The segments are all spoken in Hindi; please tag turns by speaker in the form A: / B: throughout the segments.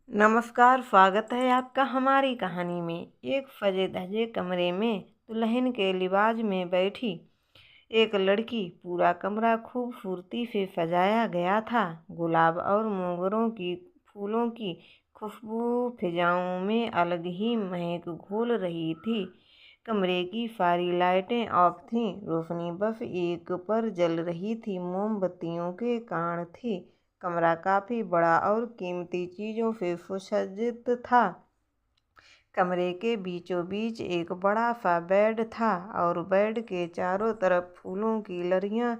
A: नमस्कार, स्वागत है आपका हमारी कहानी में। एक फजे धजे कमरे में दुल्हन के लिबाज में बैठी एक लड़की। पूरा कमरा खूबसूरती से सजाया गया था। गुलाब और मोगरों की फूलों की खुशबू फिजाओं में अलग ही महक घोल रही थी। कमरे की सारी लाइटें ऑफ थीं। रोशनी बस एक पर जल रही थी, मोमबत्तियों के कारण थी। कमरा काफी बड़ा और कीमती चीजों से सुसज्जित था। कमरे के बीचों बीच एक बड़ा सा बेड था और बेड के चारों तरफ फूलों की लड़ियां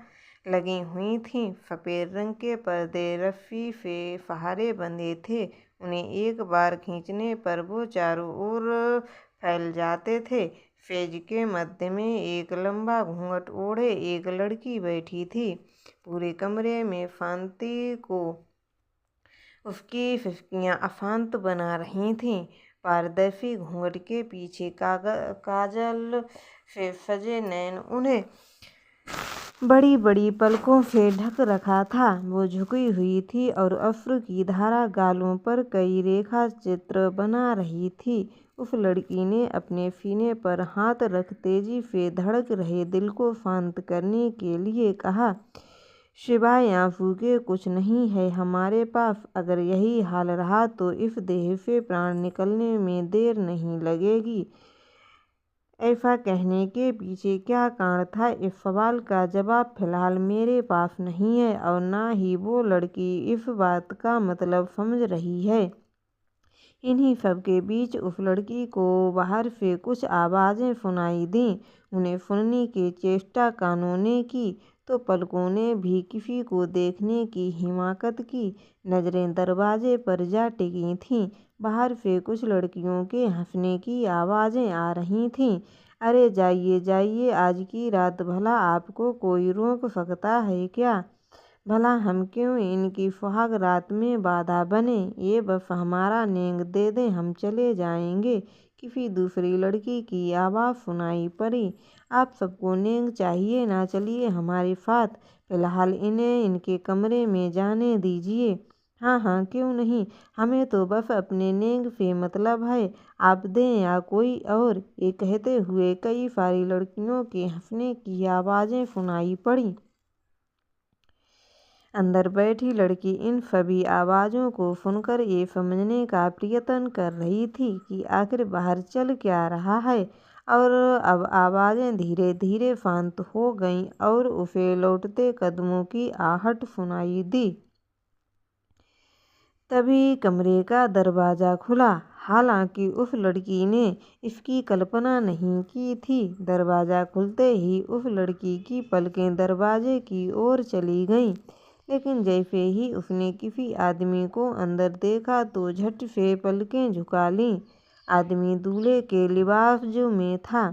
A: लगी हुई थीं। सफेद रंग के पर्दे रस्सी से सहारे बंधे थे। उन्हें एक बार खींचने पर वो चारों ओर फैल जाते थे। सेज के मध्य में एक लंबा घूंघट ओढ़े एक लड़की बैठी थी। पूरे कमरे में शांति को उसकी फिसकियां अशांत बना रही थीं। पारदर्शी घूंघट के पीछे काजल से सजे नैन उन्हें बड़ी बड़ी पलकों से ढक रखा था। वो झुकी हुई थी और अश्रु की धारा गालों पर कई रेखा चित्र बना रही थी। उस लड़की ने अपने सीने पर हाथ रख तेजी से धड़क रहे दिल को शांत करने के लिए कहा, सिवाय आंसू के कुछ नहीं है हमारे पास। अगर यही हाल रहा तो इस देह से प्राण निकलने में देर नहीं लगेगी। ऐसा कहने के पीछे क्या कारण था, इस सवाल का जवाब फिलहाल मेरे पास नहीं है और ना ही वो लड़की इस बात का मतलब समझ रही है। इन्हीं सब के बीच उस लड़की को बाहर से कुछ आवाज़ें सुनाई दीं। उन्हें सुनने की चेष्टा कानों ने की तो पलकों ने भी किसी को देखने की हिमाकत की। नजरें दरवाजे पर जा टिकी थीं। बाहर से कुछ लड़कियों के हंसने की आवाज़ें आ रही थीं। अरे जाइए जाइए, आज की रात भला आपको कोई रोक सकता है क्या? भला हम क्यों इनकी सुहाग रात में बाधा बने? ये बस हमारा नेंग दे दें, हम चले जाएंगे। किसी दूसरी लड़की की आवाज़ सुनाई पड़ी। आप सबको नेंग चाहिए ना, चलिए हमारे साथ। फिलहाल इन्हें इनके कमरे में जाने दीजिए। हाँ हाँ, क्यों नहीं, हमें तो बस अपने नेंग से मतलब है, आप दें या कोई और। ये कहते हुए कई सारी लड़कियों के हंसने की आवाज़ें सुनाई पड़ी। अंदर बैठी लड़की इन सभी आवाज़ों को सुनकर ये समझने का प्रयत्न कर रही थी कि आखिर बाहर चल क्या रहा है। और अब आवाज़ें धीरे धीरे शांत हो गईं और उसे लौटते कदमों की आहट सुनाई दी। तभी कमरे का दरवाज़ा खुला। हालांकि उस लड़की ने इसकी कल्पना नहीं की थी। दरवाज़ा खुलते ही उस लड़की की पलकें दरवाजे की ओर चली गईं। लेकिन जैसे ही उसने किसी आदमी को अंदर देखा तो झट से पलकें झुका लीं। आदमी दूल्हे के लिबास में था।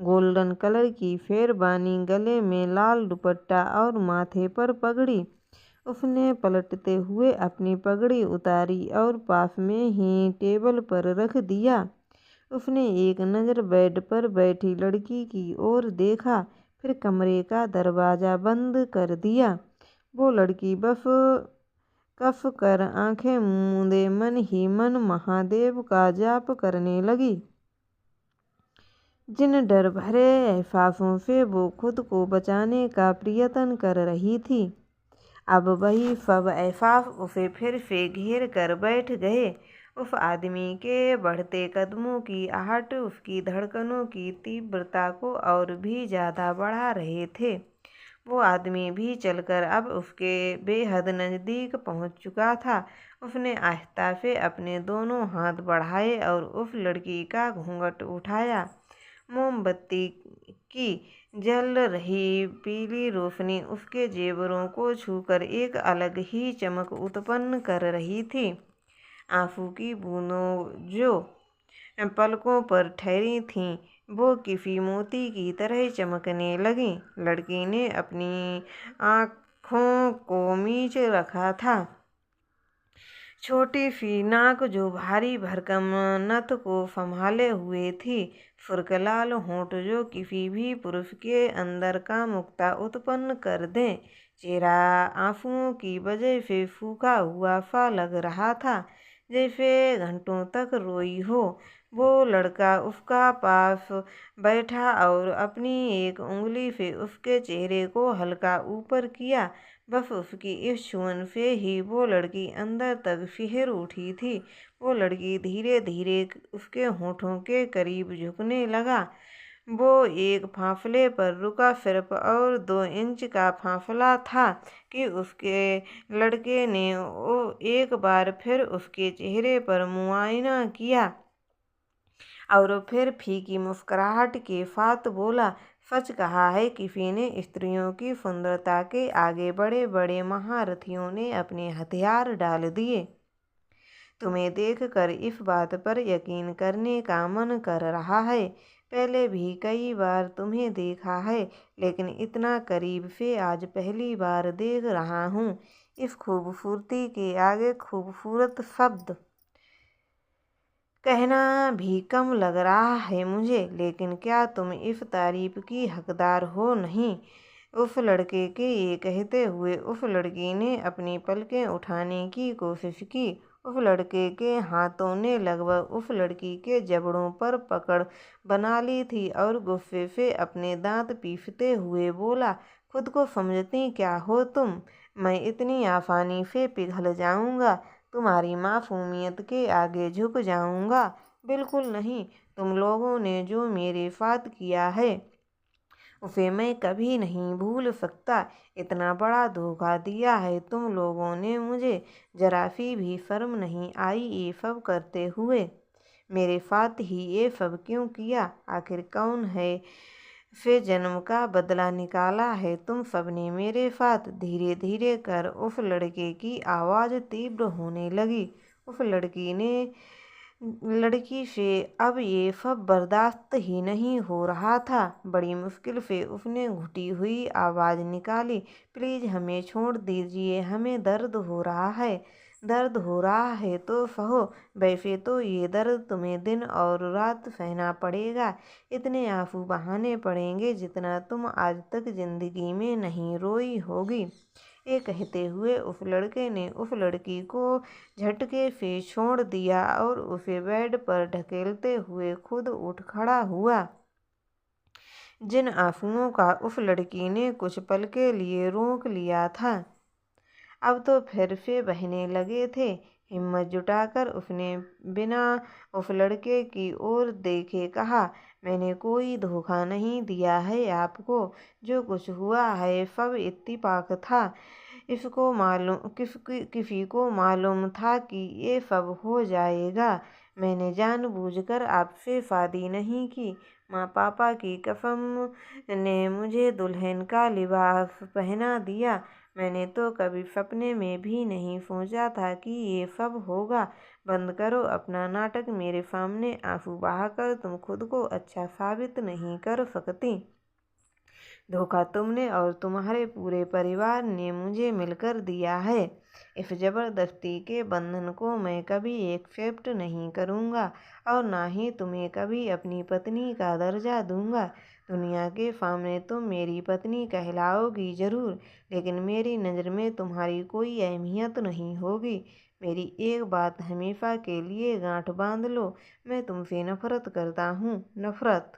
A: गोल्डन कलर की शेरवानी, गले में लाल दुपट्टा और माथे पर पगड़ी। उसने पलटते हुए अपनी पगड़ी उतारी और पास में ही टेबल पर रख दिया। उसने एक नज़र बेड पर बैठी लड़की की ओर देखा, फिर कमरे का दरवाज़ा बंद कर दिया। वो लड़की बस कस कर आंखें मूंदे मन ही मन महादेव का जाप करने लगी। जिन डर भरे एहसासों से वो खुद को बचाने का प्रयत्न कर रही थी, अब वही सब एहसास उसे फिर से घेर कर बैठ गए। उस आदमी के बढ़ते कदमों की आहट उसकी धड़कनों की तीव्रता को और भी ज़्यादा बढ़ा रहे थे। वो आदमी भी चलकर अब उसके बेहद नज़दीक पहुंच चुका था। उसने आहिस्ता से अपने दोनों हाथ बढ़ाए और उस लड़की का घूंघट उठाया। मोमबत्ती की जल रही पीली रोशनी उसके जेवरों को छूकर एक अलग ही चमक उत्पन्न कर रही थी। आंसू की बूंदों जो पलकों पर ठहरी थीं, वो किसी मोती की तरह चमकने लगीं। लड़की ने अपनी आँखों को मीच रखा था। छोटी सी नाक जो भारी भरकम नथ को संभाले हुए थी, फुर्कलाल होंठ जो किसी भी पुरुष के अंदर कामुकता उत्पन्न कर दें। चेहरा आंसुओं की वजह से सूखा हुआ सा लग रहा था, जैसे घंटों तक रोई हो। वो लड़का उसका पास बैठा और अपनी एक उंगली से उसके चेहरे को हल्का ऊपर किया। बस उसकी इस छुअन से ही वो लड़की अंदर तक सिहर उठी थी। वो लड़की धीरे धीरे उसके होठों के करीब झुकने लगा। वो एक फासले पर रुका, सिर्फ और 2 इंच का फासला था कि उसके लड़के ने वो एक बार फिर उसके चेहरे पर मुआयना किया और फिर फीकी मुस्कुराहट के साथ बोला, सच कहा है किसी ने, स्त्रियों की सुंदरता के आगे बड़े बड़े महारथियों ने अपने हथियार डाल दिए। तुम्हें देखकर इस बात पर यकीन करने का मन कर रहा है। पहले भी कई बार तुम्हें देखा है, लेकिन इतना करीब से आज पहली बार देख रहा हूँ। इस खूबसूरती के आगे खूबसूरत शब्द कहना भी कम लग रहा है मुझे, लेकिन क्या तुम इस तारीफ की हकदार हो नहीं? उस लड़के के ये कहते हुए उस लड़की ने अपनी पलकें उठाने की कोशिश की। उस लड़के के हाथों ने लगभग उस लड़की के जबड़ों पर पकड़ बना ली थी और गुस्से से अपने दांत पीसते हुए बोला, खुद को समझती क्या हो तुम? मैं इतनी आसानी से पिघल जाऊंगा? तुम्हारी मासूमियत के आगे झुक जाऊंगा? बिल्कुल नहीं। तुम लोगों ने जो मेरे साथ किया है उसे मैं कभी नहीं भूल सकता। इतना बड़ा धोखा दिया है तुम लोगों ने मुझे। जरा सी भी शर्म नहीं आई ये सब करते हुए? मेरे साथ ही ये सब क्यों किया? आखिर कौन है से जन्म का बदला निकाला है तुम सबने मेरे साथ? धीरे धीरे कर उस लड़के की आवाज़ तीव्र होने लगी। उस लड़की से अब ये सब बर्दाश्त ही नहीं हो रहा था। बड़ी मुश्किल से उसने घुटी हुई आवाज़ निकाली, प्लीज़ हमें छोड़ दीजिए, हमें दर्द हो रहा है। दर्द हो रहा है तो सहो। वैसे तो ये दर्द तुम्हें दिन और रात सहना पड़ेगा। इतने आंसू बहाने पड़ेंगे जितना तुम आज तक जिंदगी में नहीं रोई होगी। ये कहते हुए उस लड़के ने उस लड़की को झटके से छोड़ दिया और उसे बेड पर ढकेलते हुए खुद उठ खड़ा हुआ। जिन आंसुओं का उस लड़की ने कुछ पल के लिए रोक लिया था, अब तो फिर से बहने लगे थे। हिम्मत जुटाकर उसने बिना उस लड़के की ओर देखे कहा, मैंने कोई धोखा नहीं दिया है आपको। जो कुछ हुआ है सब इत्तेफाक था। किसी को मालूम था कि ये सब हो जाएगा। मैंने जानबूझकर आपसे शादी नहीं की। माँ पापा की कसम ने मुझे दुल्हन का लिबास पहना दिया। मैंने तो कभी सपने में भी नहीं सोचा था कि ये सब होगा। बंद करो अपना नाटक। मेरे सामने आंसू बहाकर तुम खुद को अच्छा साबित नहीं कर सकती। धोखा तुमने और तुम्हारे पूरे परिवार ने मुझे मिलकर दिया है। इस जबरदस्ती के बंधन को मैं कभी एक्सेप्ट नहीं करूँगा और ना ही तुम्हें कभी अपनी पत्नी का दर्जा दूंगा। दुनिया के सामने तुम मेरी पत्नी कहलाओगी जरूर, लेकिन मेरी नज़र में तुम्हारी कोई अहमियत नहीं होगी। मेरी एक बात हमेशा के लिए गांठ बांध लो, मैं तुमसे नफरत करता हूँ। नफरत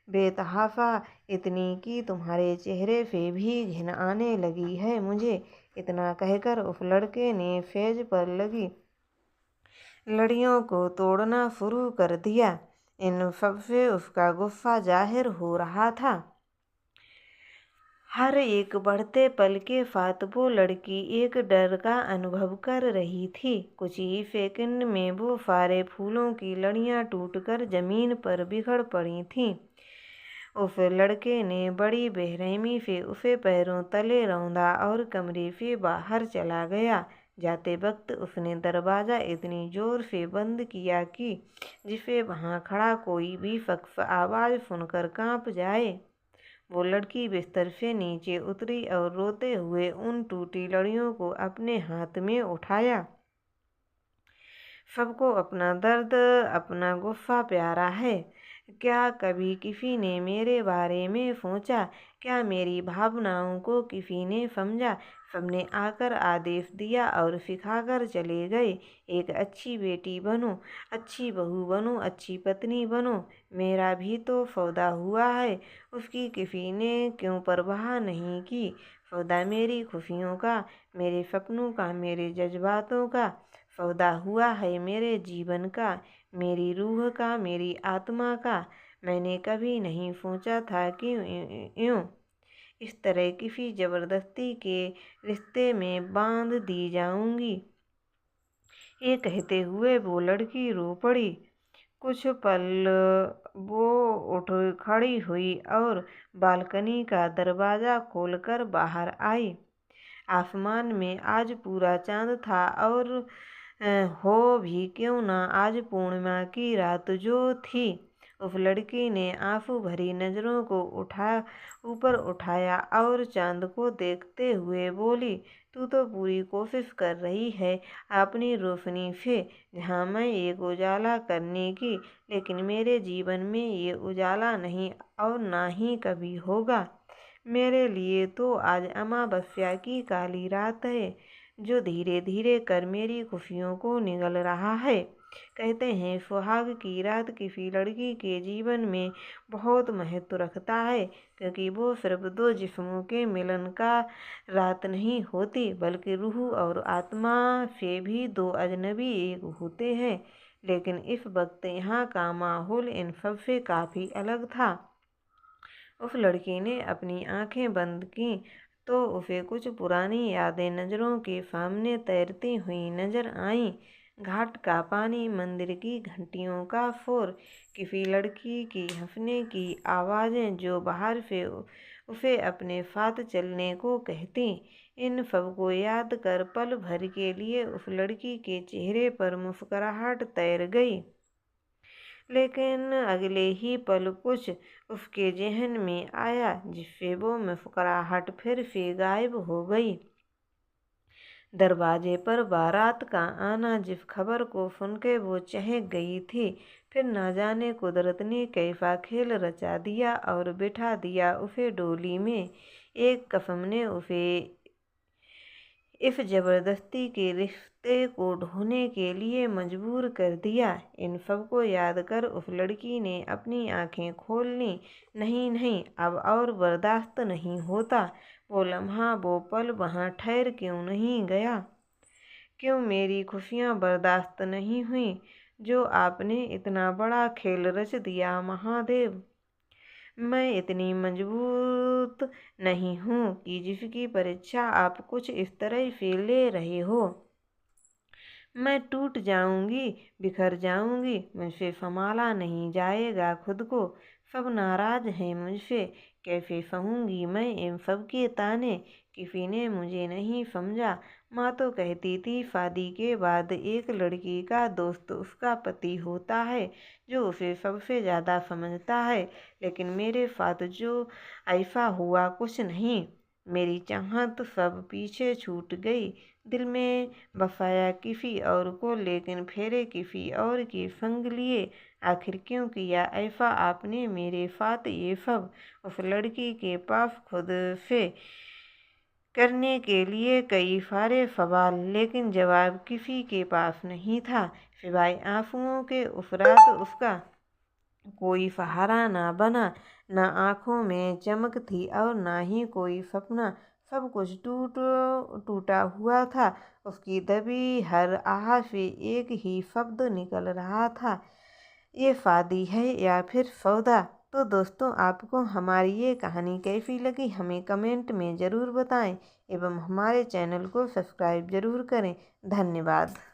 A: बेतहाशा, इतनी कि तुम्हारे चेहरे से भी घिन आने लगी है मुझे। इतना कहकर उस लड़के ने सेज पर लगी लड़ियों को तोड़ना शुरू कर दिया। इन सबसे उसका गुस्सा जाहिर हो रहा था। हर एक बढ़ते पल के साथ वो लड़की एक डर का अनुभव कर रही थी। कुछ ही सेकंड में वो सारे फूलों की लड़ियां टूटकर जमीन पर बिखर पड़ी थीं। उस लड़के ने बड़ी बेरहमी से उसे पैरों तले रौंदा और कमरे से बाहर चला गया। जाते वक्त उसने दरवाज़ा इतनी जोर से बंद किया कि जिसे वहाँ खड़ा कोई भी शख्स आवाज़ सुनकर कांप जाए। वो लड़की बिस्तर से नीचे उतरी और रोते हुए उन टूटी लड़ियों को अपने हाथ में उठाया। सबको अपना दर्द, अपना गुस्सा प्यारा है। क्या कभी किसी ने मेरे बारे में सोचा? क्या मेरी भावनाओं को किसी ने समझा? सबने आकर आदेश दिया और सिखाकर चले गए, एक अच्छी बेटी बनो, अच्छी बहू बनो, अच्छी पत्नी बनो। मेरा भी तो सौदा हुआ है, उसकी किसी ने क्यों परवाह नहीं की? सौदा मेरी खुशियों का, मेरे सपनों का, मेरे जज्बातों का सौदा हुआ है, मेरे जीवन का, मेरी रूह का, मेरी आत्मा का। मैंने कभी नहीं सोचा था कि यूं इस तरह किसी जबरदस्ती के रिश्ते में बांध दी जाऊंगी। ये कहते हुए वो लड़की रो पड़ी। कुछ पल वो उठ खड़ी हुई और बालकनी का दरवाज़ा खोलकर बाहर आई। आसमान में आज पूरा चांद था और हो भी क्यों ना आज पूर्णिमा की रात जो थी। उस लड़की ने आंसू भरी नज़रों को ऊपर उठाया और चांद को देखते हुए बोली, तू तो पूरी कोशिश कर रही है अपनी रोशनी से जहाँ मैं एक उजाला करने की, लेकिन मेरे जीवन में ये उजाला नहीं और ना ही कभी होगा। मेरे लिए तो आज अमावस्या की काली रात है, जो धीरे धीरे कर मेरी खुशियों को निगल रहा है। कहते हैं सुहाग की रात किसी लड़की के जीवन में बहुत महत्व रखता है, क्योंकि वो सिर्फ दो जिस्मों के मिलन का रात नहीं होती, बल्कि रूह और आत्मा से भी दो अजनबी एक होते हैं। लेकिन इस वक्त यहाँ का माहौल इन सब से काफ़ी अलग था। उस लड़की ने अपनी आंखें बंद की तो उसे कुछ पुरानी यादें नज़रों के सामने तैरती हुई नजर आईं। घाट का पानी, मंदिर की घंटियों का शोर, किसी लड़की की हंसने की आवाज़ें जो बाहर से उसे अपने साथ चलने को कहती। इन सब को याद कर पल भर के लिए उस लड़की के चेहरे पर मुस्कुराहट तैर गई। लेकिन अगले ही पल कुछ उसके ज़हन में आया, जिससे वो मुस्कुराहट फिर से गायब हो गई। दरवाजे पर बारात का आना, जिस खबर को सुनकर वो चहक गई थी, फिर न जाने कुदरत ने कैसा खेल रचा दिया और बिठा दिया उसे डोली में। एक कसम ने उसे इस जबरदस्ती के रिश्ते को ढोने के लिए मजबूर कर दिया। इन सब को याद कर उस लड़की ने अपनी आंखें खोल लीं। नहीं नहीं, अब और बर्दाश्त नहीं होता। वो लम्हा, वो पल वहाँ ठहर क्यों नहीं गया? क्यों मेरी खुशियाँ बर्दाश्त नहीं हुई? जो आपने इतना बड़ा खेल रच दिया महादेव। मैं इतनी मजबूत नहीं हूँ कि जिसकी परीक्षा आप कुछ इस तरह से ले रहे हो। मैं टूट जाऊंगी, बिखर जाऊंगी, मुझसे संभाला नहीं जाएगा खुद को। सब नाराज हैं मुझसे, कैसे सहूंगी मैं इन सब के ताने। किसी ने मुझे नहीं समझा। माँ तो कहती थी शादी के बाद एक लड़की का दोस्त उसका पति होता है, जो उसे सबसे ज़्यादा समझता है। लेकिन मेरे साथ जो ऐसा हुआ कुछ नहीं। मेरी चाहत सब पीछे छूट गई। दिल में बसाया किसी और को, लेकिन फेरे किसी और के संग लिए। आखिर क्यों किया ऐसा आपने मेरे साथ ये सब? उस लड़की के पास खुद से करने के लिए कई सारे सवाल, लेकिन जवाब किसी के पास नहीं था, सिवाय आंसुओं के। उस रात उसका कोई सहारा ना बना, ना आँखों में चमक थी और ना ही कोई सपना। सब कुछ टूटा हुआ था। उसकी दबी हर आह से एक ही शब्द निकल रहा था, ये शादी है या फिर सौदा। तो दोस्तों, आपको हमारी ये कहानी कैसी लगी हमें कमेंट में ज़रूर बताएं एवं हमारे चैनल को सब्सक्राइब ज़रूर करें। धन्यवाद।